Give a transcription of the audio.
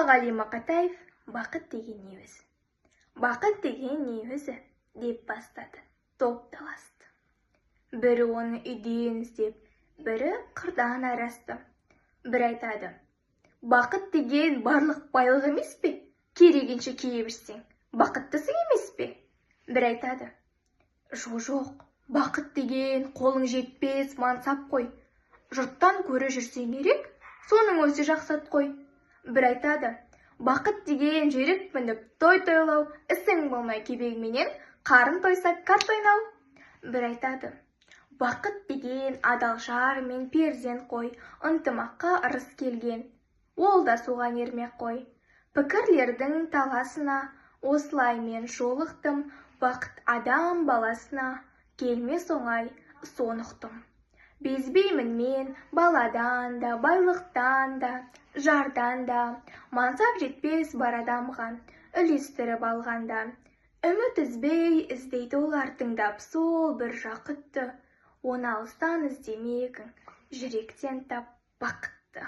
Жұмағали Мақатаев «Бақыт деген не өзі? Бақыт деген не өзі?» деп бастады. Топ таласты. Бірі оны үйден іздеп, бірі қырдан арасты. Бір айтады: «Бақыт деген барлық байлық емес пе? Керегенше кие берсең, бақыттысың емес пе?» Бір айтады: «Жоқ, бақыт деген қолың жетпес мансап қой. Жұрттан көрі жүрсең керек, соның өзі жақсат қой». Бір айтады: «Бақыт деген жерік мініп той тойлау, ісің болмай кебегменен қарын тойса карт ойнау». Бір айтады: «Бақыт деген адал жар мен перзент қой, ынтымаққа ырыс келген, ол да соған ермек қой». Пікірлердің таласына осылай мен жолықтым, бақыт адам баласына келмес оңай, сонықты. Безбеймін мен баладан да, байлықтан да, жардан да, мансап жетпес бар адамға үлестіріп алғанда. Үміт үзбей іздейді олар тыңдап сол бір жақытты, оны алыстан іздемегін, жүректен тап бақытты.